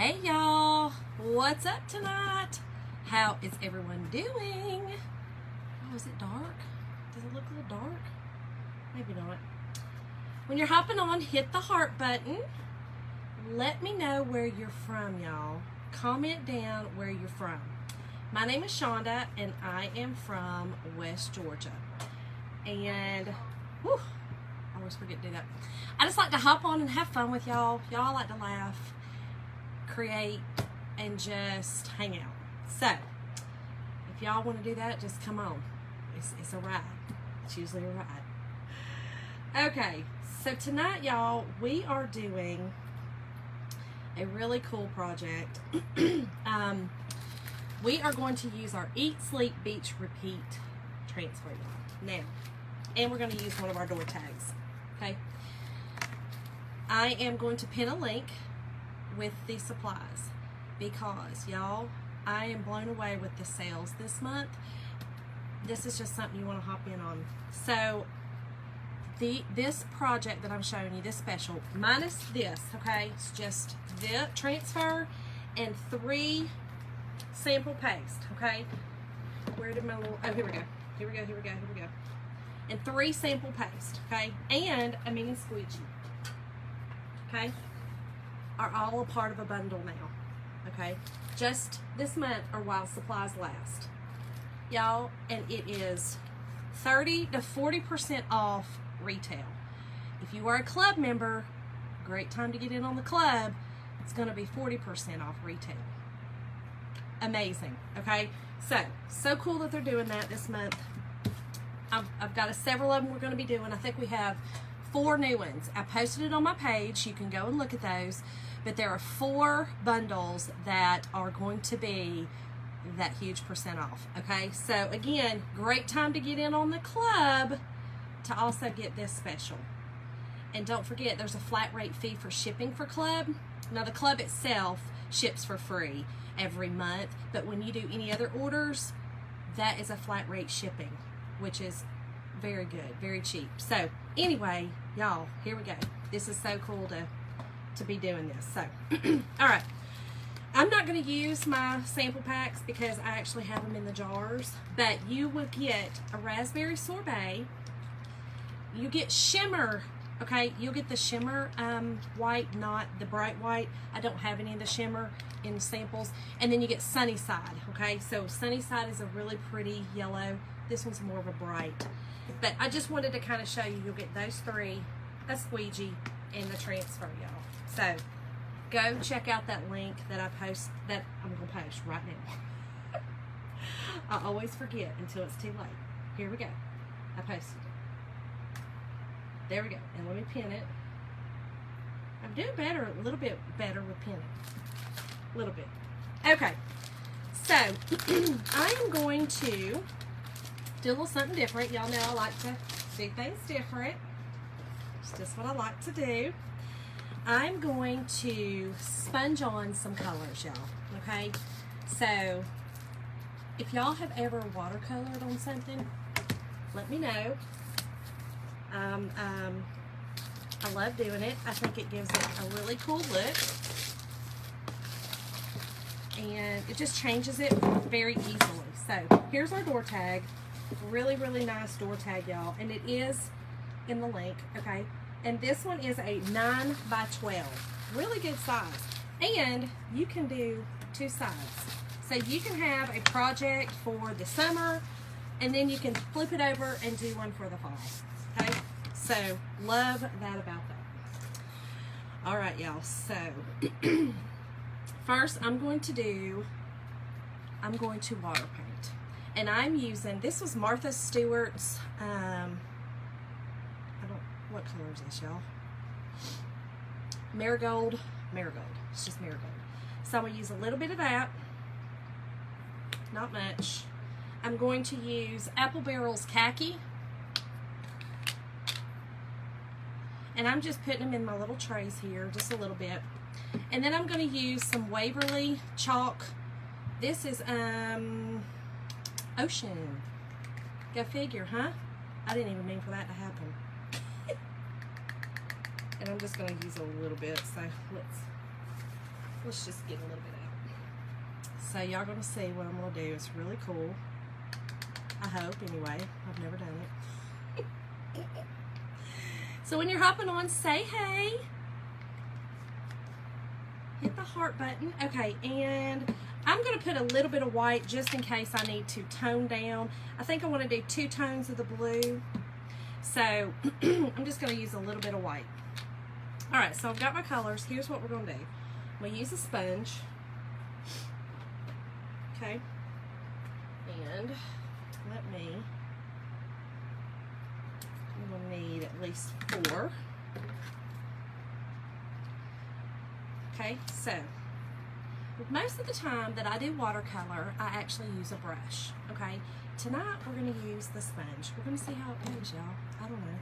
Hey y'all, what's up tonight? How is everyone doing? Oh, is it dark? Does it look a little dark? Maybe not. When you're hopping on, hit the heart button. Let me know where you're from, y'all. Comment down where you're from. My name is Shonda, and I am from West Georgia. And, whew, I always forget to do that. I just like to hop on and have fun with y'all. Y'all like to laugh, create, and just hang out. So, if y'all want to do that, just come on. It's a ride. It's usually a ride. Okay, so tonight, y'all, we are doing a really cool project. We are going to use our Eat, Sleep, Beach, Repeat transfer, y'all. Now, and we're going to use one of our door tags. Okay? I am going to pin a link with the supplies because, y'all, I am blown away with the sales this month. This is just something you want to hop in on. So, this project that I'm showing you, this special, minus this, okay, it's just the transfer and 3 sample paste, okay? Where did my little, oh, here we go. Here we go, here we go, here we go. And 3 sample paste, okay? And a mini squeegee, okay? Are all a part of a bundle now, okay? Just this month or while supplies last. Y'all, and it is 30 to 40% off retail. If you are a club member, great time to get in on the club. It's going to be 40% off retail. Amazing, okay? So cool that they're doing that this month. I've got several of them we're going to be doing. I think we have 4 new ones. I posted it on my page. You can go and look at those. But there are 4 bundles that are going to be that huge percent off, okay? So again, great time to get in on the club to also get this special. And don't forget, there's a flat rate fee for shipping for club. Now the club itself ships for free every month, but when you do any other orders, that is a flat rate shipping, which is very good, very cheap. So anyway, y'all, here we go. This is so cool to be doing this. So, all right. I'm not going to use my sample packs because I actually have them in the jars, but you will get a raspberry sorbet. You get shimmer, okay? You'll get the shimmer white, not the bright white. I don't have any of the shimmer in samples. And then you get sunny side, okay? So sunny side is a really pretty yellow. This one's more of a bright. But I just wanted to kind of show you, you'll get those 3, a squeegee, and the transfer, y'all. So go check out that link that I'm going to post right now. I always forget until it's too late. Here we go. I posted it. There we go. And let me pin it. I'm doing better, a little bit better with pinning. A little bit. Okay. So, I am going to do a little something different. Y'all know I like to do things different. It's just what I like to do. I'm going to sponge on some colors, y'all, okay? So, if y'all have ever watercolored on something, let me know. I love doing it. I think it gives it a really cool look. And it just changes it very easily. So, here's our door tag. Really, really nice door tag, y'all. And it is in the link, okay? And this one is a 9 by 12. Really good size. And you can do 2 sides. So you can have a project for the summer, and then you can flip it over and do one for the fall. Okay? So, love that about that. All right, y'all. So, first I'm going to water paint. And I'm using, this was Martha Stewart's, what color is this, y'all? Marigold. It's just marigold. So I'm going to use a little bit of that. Not much. I'm going to use Apple Barrel's Khaki. And I'm just putting them in my little trays here, just a little bit. And then I'm going to use some Waverly chalk. This is Ocean. Go figure, huh? I didn't even mean for that to happen. And I'm just going to use a little bit, so let's Let's just get a little bit out. So y'all gonna see what I'm gonna do. It's really cool. I hope, anyway. I've never done it. So when you're hopping on, say hey. Hit the heart button. Okay, and I'm going to put a little bit of white just in case I need to tone down. I think I want to do 2 tones of the blue. So I'm just going to use a little bit of white. Alright, so I've got my colors. Here's what we're going to do. I'm going to use a sponge. Okay. And let me... I'm going to need at least 4. Okay, so most of the time that I do watercolor, I actually use a brush. Okay, tonight we're going to use the sponge. We're going to see how it goes, y'all. I don't know.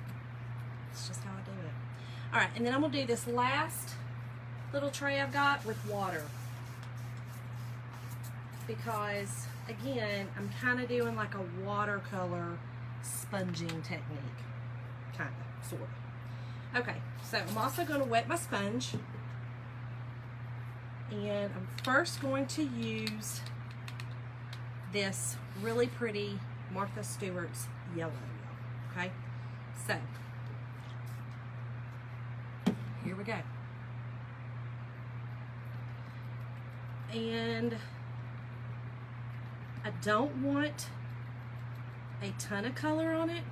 It's just how I do it. All right, and then I'm going to do this last little tray I've got with water. Because, again, I'm kind of doing like a watercolor sponging technique. Kind of, sort of. Okay, so I'm also going to wet my sponge. And I'm first going to use this really pretty Martha Stewart's yellow. Okay, so here we go. And I don't want a ton of color on it.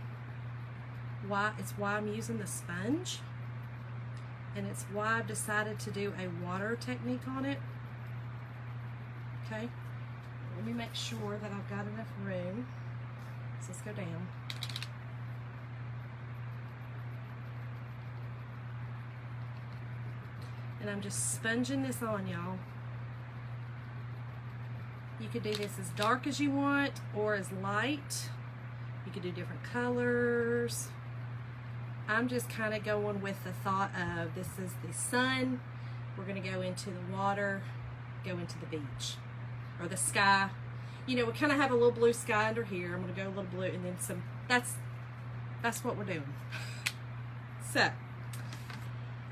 It's why I'm using the sponge. And it's why I've decided to do a water technique on it. Okay, let me make sure that I've got enough room. So let's go down. And I'm just sponging this on, y'all. You could do this as dark as you want or as light. You could do different colors. I'm just kind of going with the thought of this is the sun. We're going to go into the water, go into the beach or the sky. You know, we kind of have a little blue sky under here. I'm going to go a little blue and then some. That's what we're doing. So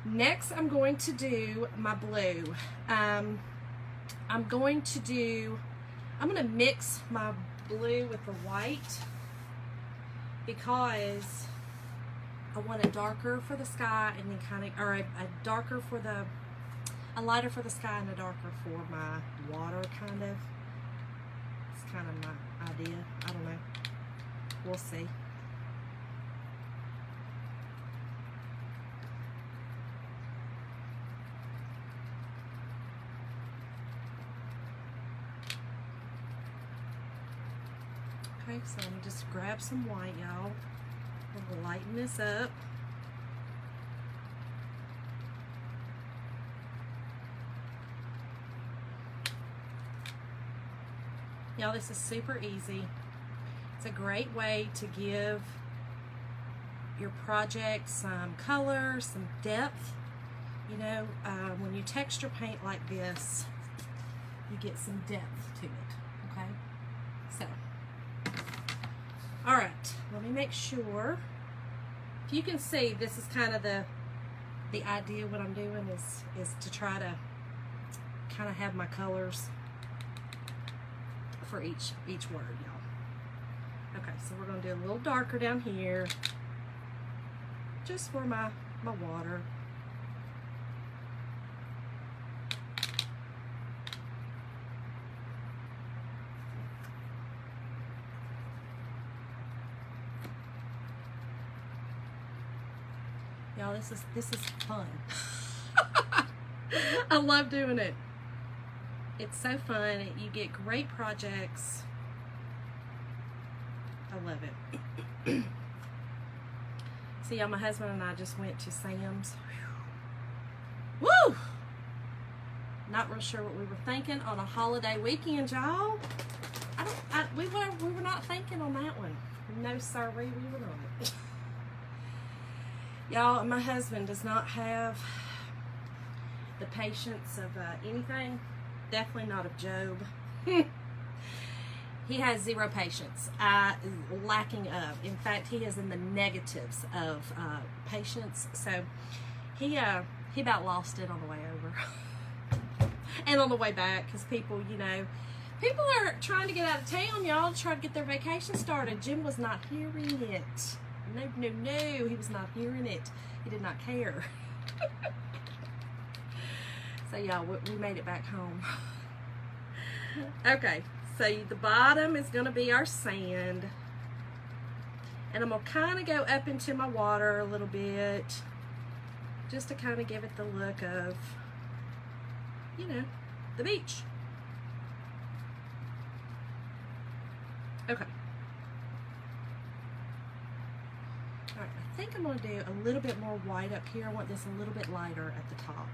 next I'm going to do my blue. I'm going to mix my blue with the white because I want a darker for the sky and then kind of, or a darker for a lighter for the sky and a darker for my water, kind of. It's kind of my idea. I don't know. We'll see. Okay, so I'm gonna just grab some white, y'all. We'll lighten this up. Y'all, this is super easy. It's a great way to give your project some color, some depth. You know, when you texture paint like this, you get some depth to it, okay? So, all right, let me make sure. If you can see, this is kind of the idea. What I'm doing is to try to kind of have my colors for each word, y'all. Okay, so we're gonna do a little darker down here, just for my water. Y'all, this is fun. I love doing it. It's so fun. You get great projects. I love it. See, y'all, my husband and I just went to Sam's. Woo! Not real sure what we were thinking on a holiday weekend, y'all. We were not thinking on that one. No, sorry, we were not. Y'all, my husband does not have the patience of anything. Definitely not of Job. He has zero patience. Lacking of. In fact, he is in the negatives of patience. So he about lost it on the way over. And on the way back, because people, you know, people are trying to get out of town, y'all, to try to get their vacation started. Jim was not hearing it. No, no, no, he was not hearing it. He did not care. So, y'all, we made it back home. Okay, so the bottom is going to be our sand. And I'm going to kind of go up into my water a little bit, just to kind of give it the look of, you know, the beach. Okay. Alright, I think I'm going to do a little bit more white up here. I want this a little bit lighter at the top.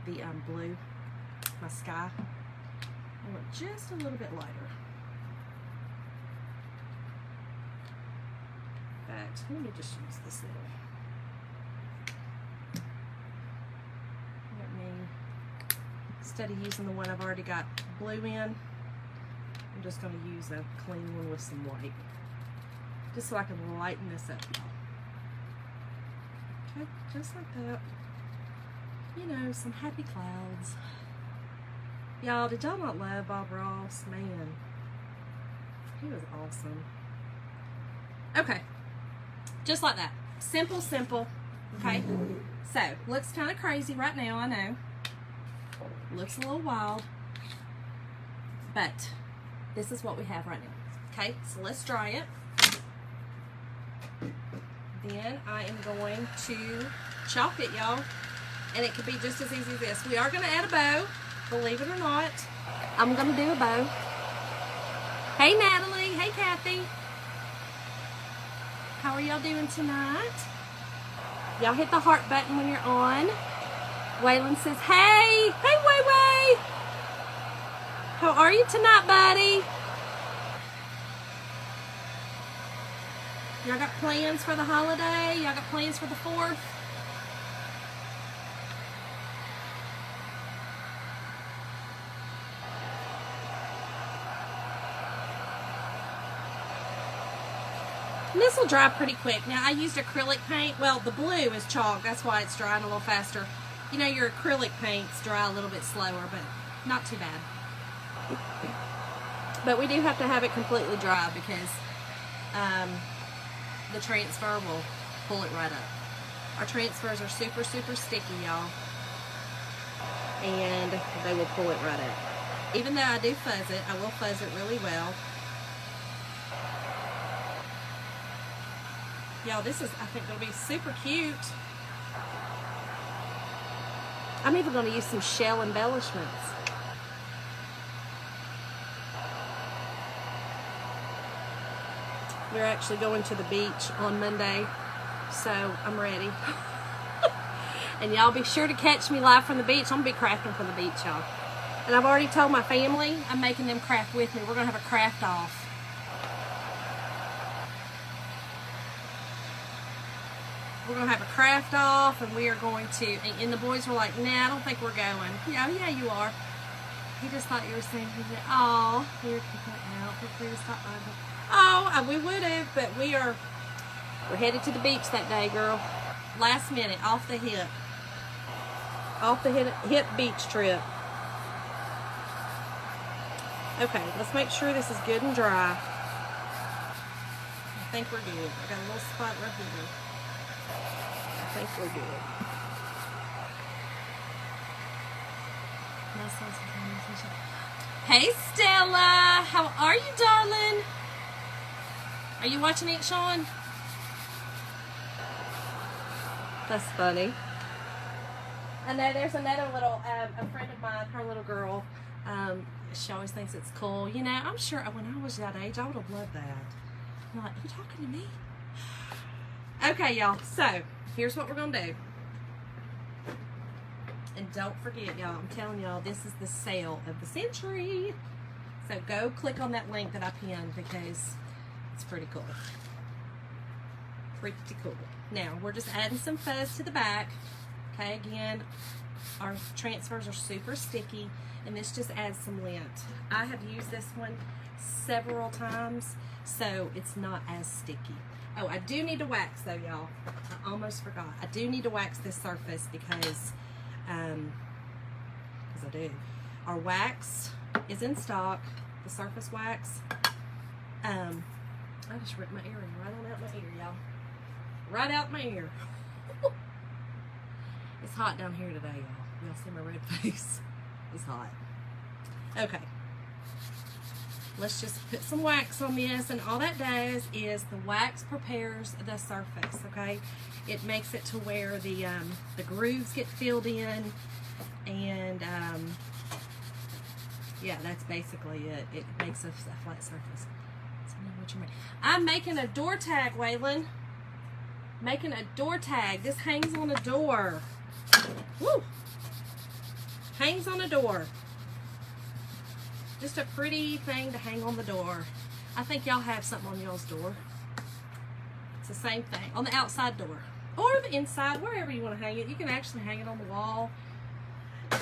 The blue, my sky. I want just a little bit lighter. In fact, let me just use this little. Let me, instead of using the one I've already got blue in, I'm just going to use a clean one with some white. Just so I can lighten this up, y'all. Okay, just like that. You know, some happy clouds. Y'all, did y'all not love Bob Ross? Man, he was awesome. Okay, just like that. Simple, simple. Okay, so looks kind of crazy right now, I know. Looks a little wild, but this is what we have right now. Okay, so let's dry it. Then I am going to chalk it, y'all. And it could be just as easy as this. We are going to add a bow, believe it or not. I'm going to do a bow. Hey, Natalie. Hey, Kathy. How are y'all doing tonight? Y'all hit the heart button when you're on. Waylon says, hey. Hey, Way Way. How are you tonight, buddy? Y'all got plans for the holiday? Y'all got plans for the 4th? And this will dry pretty quick. Now, I used acrylic paint. Well, the blue is chalk. That's why it's drying a little faster. You know, your acrylic paints dry a little bit slower, but not too bad. But we do have to have it completely dry because the transfer will pull it right up. Our transfers are super, super sticky, y'all. And they will pull it right up. Even though I do fuzz it, I will fuzz it really well. Y'all, this is, I think, going to be super cute. I'm even going to use some shell embellishments. We're actually going to the beach on Monday, so I'm ready. And y'all be sure to catch me live from the beach. I'm going to be crafting from the beach, y'all. And I've already told my family I'm making them craft with me. We're going to have a craft off. We're going to have a craft off, and we are going to, and the boys were like, nah, I don't think we're going. Yeah, you are. He just thought you were saying, oh, we're out. We're free to stop by. Oh, we would have, but we're headed to the beach that day, girl. Last minute, off the hip. Off the hip beach trip. Okay, let's make sure this is good and dry. I think we're good. I got a little spot right here. I think we're good. Hey, Stella. How are you, darling? Are you watching Aunt Shawn? That's funny. I know there's another little, a friend of mine, her little girl, she always thinks it's cool. You know, I'm sure when I was that age, I would have loved that. I'm like, you talking to me? Okay, y'all. So, here's what we're going to do. And don't forget, y'all, I'm telling y'all, this is the sale of the century. So, go click on that link that I pinned because it's pretty cool. Pretty cool. Now, we're just adding some fuzz to the back. Okay, again, our transfers are super sticky, and this just adds some lint. I have used this one several times, so it's not as sticky. Oh, I do need to wax, though, y'all. I almost forgot. I do need to wax this surface because I do. Our wax is in stock, the surface wax. I just ripped my earring right on out my ear, y'all. Right out my ear. It's hot down here today, y'all. Y'all see my red face? It's hot. Okay. Let's just put some wax on this, and all that does is the wax prepares the surface, okay? It makes it to where the grooves get filled in, and yeah, that's basically it. It makes a flat surface. So now what you make? I'm making a door tag, Waylon. Making a door tag. This hangs on a door. Woo! Hangs on a door. Just a pretty thing to hang on the door. I think y'all have something on y'all's door. It's the same thing. On the outside door. Or the inside, wherever you want to hang it. You can actually hang it on the wall.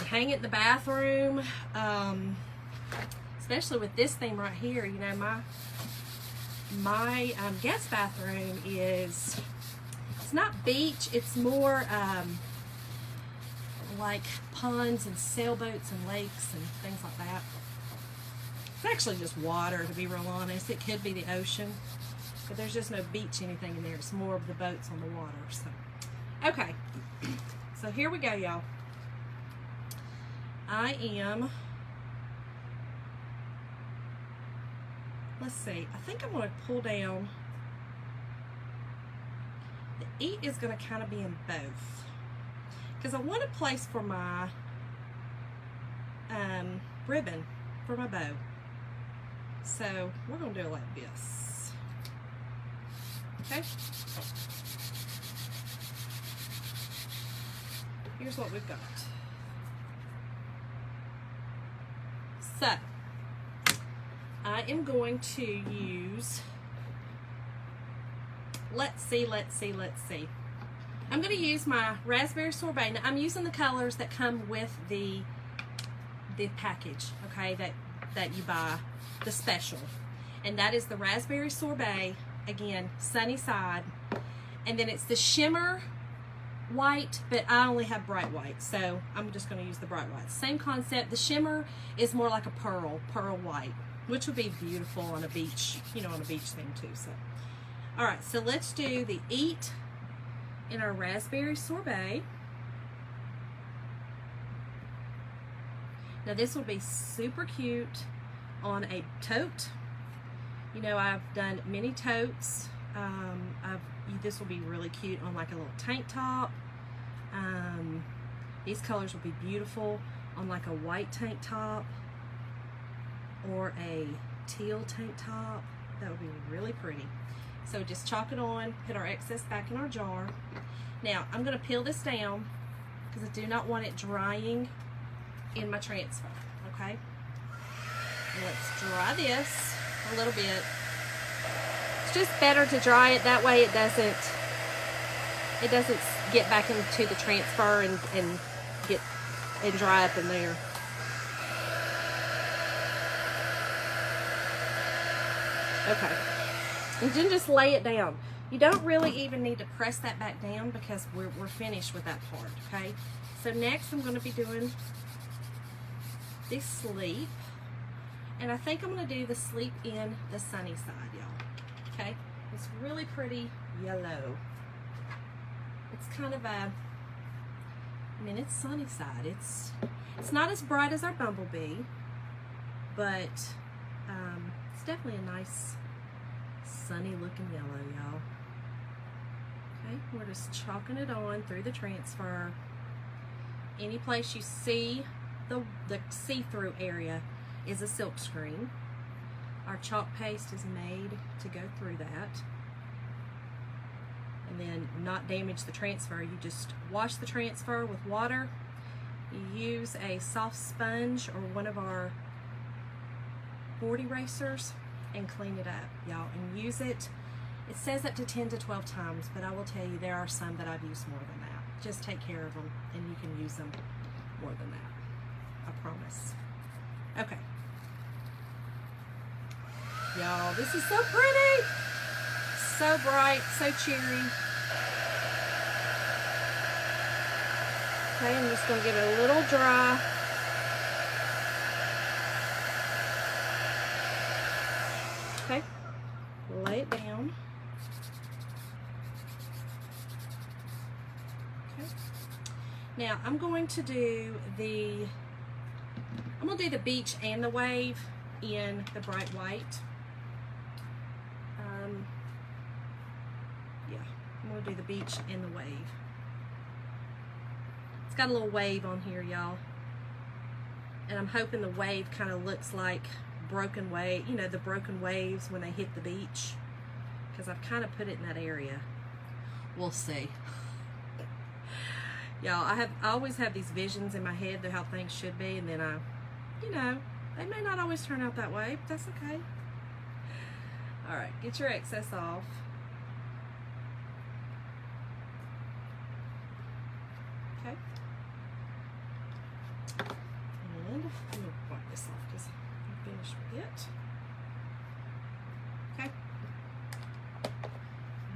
Hang it in the bathroom. Especially with this theme right here. You know, my guest bathroom is, it's not beach, it's more like ponds and sailboats and lakes and things like that. It's actually just water, to be real honest. It could be the ocean, but there's just no beach anything in there. It's more of the boats on the water. So, okay. So here we go, y'all. I am, let's see, I think I'm going to pull down, the eat is going to kind of be in both, because I want a place for my ribbon for my bow. So we're going to do it like this. Okay. Here's what we've got. So I am going to use, let's see. I'm going to use my raspberry sorbet. Now I'm using the colors that come with the package, okay, that you buy, the special. And that is the raspberry sorbet, again, sunny side. And then it's the shimmer white, but I only have bright white, so I'm just going to use the bright white. Same concept. The shimmer is more like a pearl white, which would be beautiful on a beach, you know, on a beach thing too. So, all right, so let's do the eat in our raspberry sorbet. Now this will be super cute on a tote. You know, I've done many totes. This will be really cute on like a little tank top. These colors will be beautiful on like a white tank top or a teal tank top. That would be really pretty. So just chalk it on, put our excess back in our jar. Now I'm going to peel this down because I do not want it drying in my transfer, okay? And let's dry this a little bit. It's just better to dry it, that way it doesn't get back into the transfer and dry up in there. Okay. And then just lay it down. You don't really even need to press that back down because we're finished with that part, okay? So next I'm going to be doing this sleep. And I think I'm going to do the sleep in the sunny side, y'all. Okay? It's really pretty yellow. It's kind of a, I mean, it's sunny side. It's not as bright as our bumblebee, but it's definitely a nice sunny looking yellow, y'all. Okay, we're just chalking it on through the transfer. Any place you see the see-through area is a silk screen. Our chalk paste is made to go through that and then not damage the transfer. You just wash the transfer with water. You use a soft sponge or one of our board erasers and clean it up, y'all, and use it. It says up to 10 to 12 times, but I will tell you there are some that I've used more than that. Just take care of them and you can use them more than that. I promise. Okay. Y'all, this is so pretty. So bright, so cheery. Okay, I'm just going to give it a little dry. Okay, lay it down. Okay. Now I'm going to do the beach and the wave in the bright white. Yeah, I'm going to do the beach and the wave. It's got a little wave on here, y'all. And I'm hoping the wave kind of looks like broken wave, you know, the broken waves when they hit the beach. Because I've kind of put it in that area. We'll see. Y'all, I always have these visions in my head of how things should be, and then you know, they may not always turn out that way, but that's okay. All right, get your excess off. Okay. And let me wipe this off because I'm finished with it. Okay.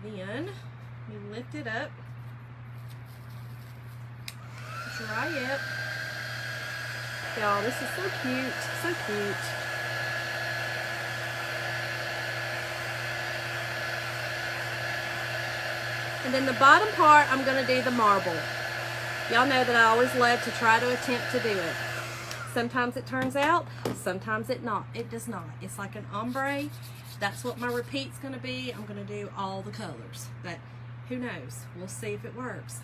Then we lift it up. Dry it. Y'all, this is so cute. So cute. And then the bottom part, I'm going to do the marble. Y'all know that I always love to try to attempt to do it. Sometimes it turns out, sometimes it does not. It's like an ombre. That's what my repeat's going to be. I'm going to do all the colors. But who knows? We'll see if it works.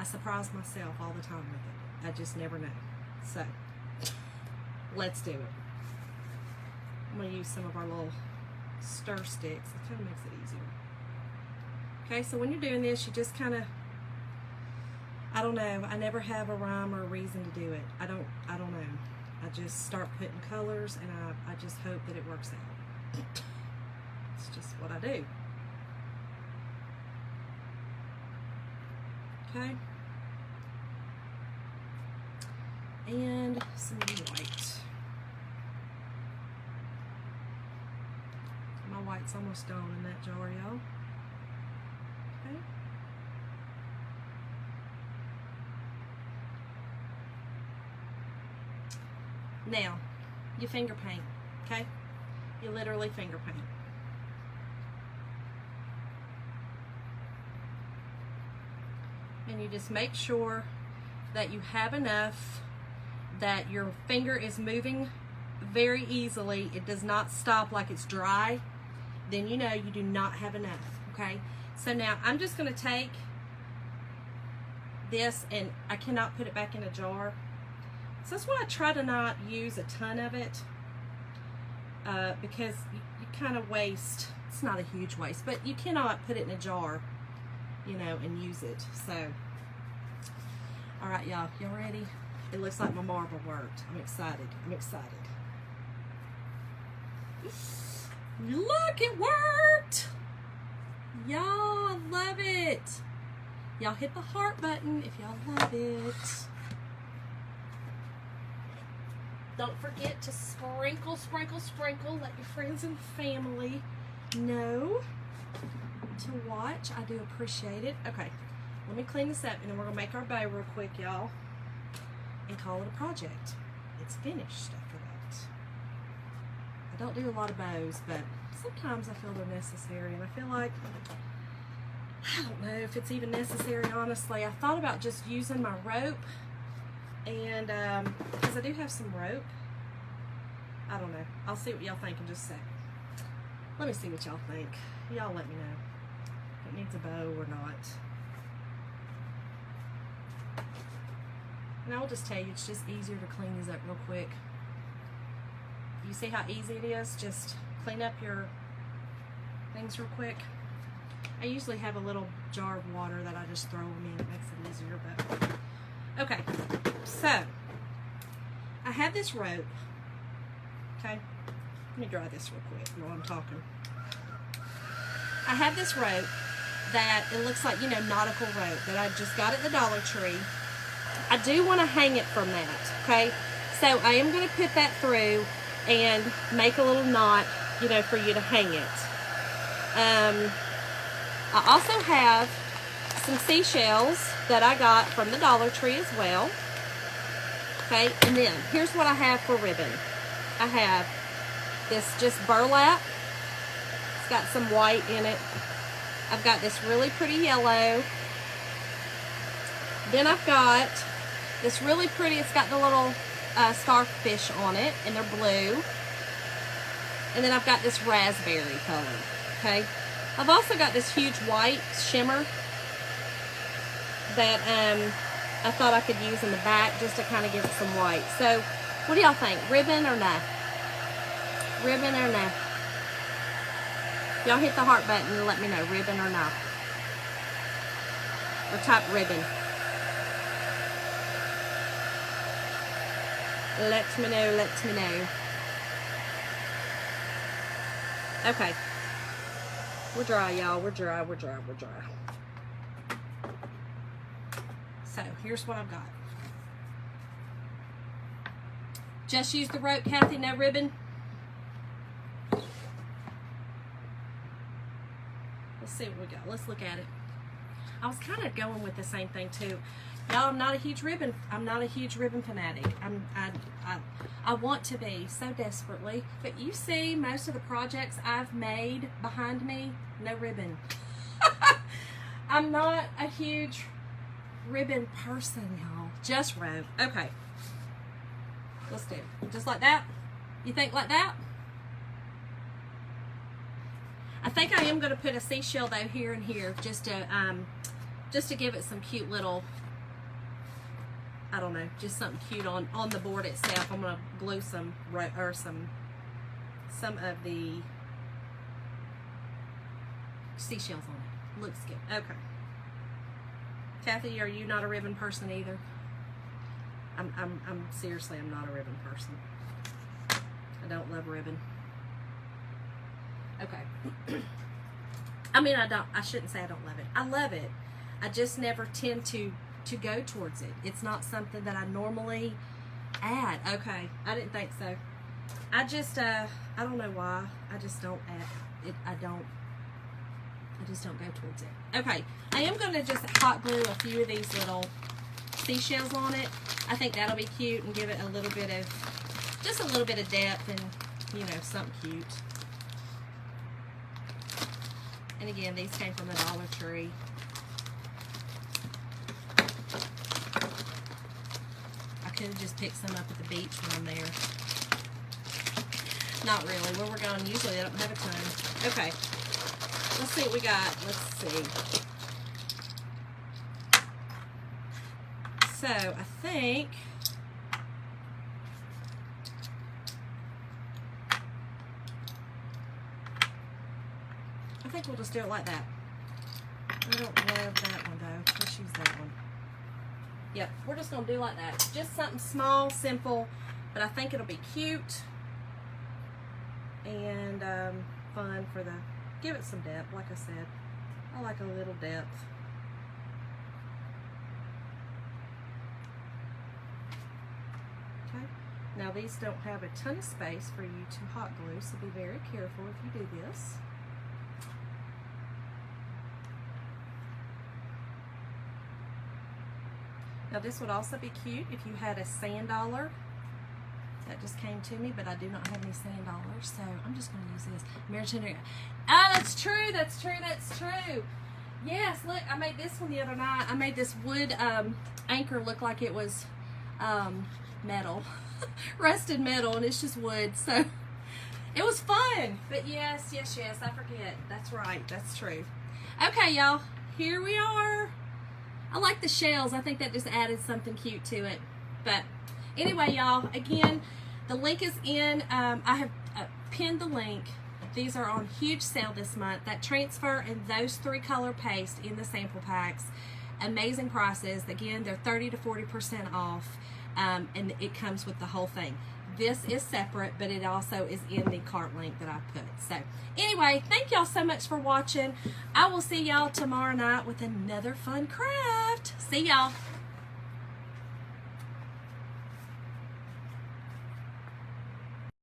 I surprise myself all the time with it. I just never know. So, let's do it. I'm going to use some of our little stir sticks. It kind of makes it easier. Okay, so when you're doing this, you just kind of, I don't know. I never have a rhyme or a reason to do it. I don't know. I just start putting colors, and I just hope that it works out. It's just what I do. Okay. And some white. My white's almost gone in that jar, y'all. Okay. Now, you finger paint, okay? You literally finger paint. And you just make sure that you have enough that your finger is moving very easily. It does not stop like it's dry. Then you know you do not have enough, okay? So now I'm just going to take this, and I cannot put it back in a jar. So that's why I try to not use a ton of it, because you kind of waste. It's not a huge waste, but you cannot put it in a jar, you know, and use it. So, all right, y'all ready? It looks like my marble worked. I'm excited. I'm excited. Look, it worked! Y'all, I love it. Y'all hit the heart button if y'all love it. Don't forget to sprinkle, sprinkle, sprinkle. Let your friends and family know to watch. I do appreciate it. Okay, let me clean this up, and then we're going to make our bow real quick, y'all, and call it a project. It's finished after that. I don't do a lot of bows, but sometimes I feel they're necessary, and I feel like, I don't know if it's even necessary, honestly. I thought about just using my rope, and because I do have some rope. I don't know. I'll see what y'all think in just a sec. Let me see what y'all think. Y'all let me know if it needs a bow or not. And I will just tell you, it's just easier to clean these up real quick. You see how easy it is? Just clean up your things real quick. I usually have a little jar of water that I just throw them in. It makes it easier, but okay. So I have this rope. Okay, let me dry this real quick while I'm talking. I have this rope that it looks like, you know, nautical rope that I just got at the Dollar Tree. I do want to hang it from that, okay? So I am going to put that through and make a little knot, you know, for you to hang it. I also have some seashells that I got from the Dollar Tree as well. Okay, and then here's what I have for ribbon. I have this just burlap. It's got some white in it. I've got this really pretty yellow. Then I've got this really pretty, it's got the little starfish on it, and they're blue. And then I've got this raspberry color, okay? I've also got this huge white shimmer that I thought I could use in the back just to kind of give it some white. So, what do y'all think? Ribbon or no? Ribbon or no? Y'all hit the heart button and let me know, ribbon or no. Or type ribbon. Let me know, let me know. Okay. We're dry, y'all. We're dry, we're dry, we're dry. So, here's what I've got. Just use the rope, Kathy, no ribbon. Let's see what we got. Let's look at it. I was kind of going with the same thing too. Y'all, I'm not a huge ribbon fanatic. I want to be so desperately. But you see, most of the projects I've made behind me, no ribbon. I'm not a huge ribbon person, y'all. Just rope. Okay. Let's do it. Just like that? You think like that? I think I am going to put a seashell though here and here just to give it some cute little, I don't know, just something cute on the board itself. I'm going to glue some of the seashells on it. Looks good. Okay. Kathy, are you not a ribbon person either? I'm seriously, I'm not a ribbon person. I don't love ribbon. Okay. I mean, I shouldn't say I don't love it. I love it. I just never tend to go towards it. It's not something that I normally add. Okay. I didn't think so. I just, I don't know why. I just don't add it. I just don't go towards it. Okay. I am going to just hot glue a few of these little seashells on it. I think that'll be cute and give it a little bit of, just a little bit of depth and, you know, something cute. And again, these came from the Dollar Tree. I could have just picked some up at the beach when I'm there. Not really. Where we're going, usually I don't have a ton. Okay. Let's see what we got. Let's see. So, I think we'll just do it like that. I don't love that one though. Let's use that one. Yep, we're just gonna do like that. Just something small, simple, but I think it'll be cute and fun for the, give it some depth, like I said. I like a little depth. Okay, now these don't have a ton of space for you to hot glue, so be very careful if you do this. Now this would also be cute if you had a sand dollar. That just came to me, but I do not have any sand dollars, so I'm just going to use this. Maritime. Ah, that's true, that's true, that's true. Yes, look, I made this one the other night. I made this wood anchor look like it was metal. Rusted metal, and it's just wood, so it was fun. But yes, yes, yes, I forget. That's right, that's true. Okay, y'all, here we are. I like the shells. I think that just added something cute to it. But anyway, y'all, again, the link is in. I have pinned the link. These are on huge sale this month. That transfer and those 3 color paste in the sample packs. Amazing prices. Again, they're 30 to 40% off. And it comes with the whole thing. This is separate, but it also is in the cart link that I put. So anyway, thank y'all so much for watching. I will see y'all tomorrow night with another fun craft. See y'all.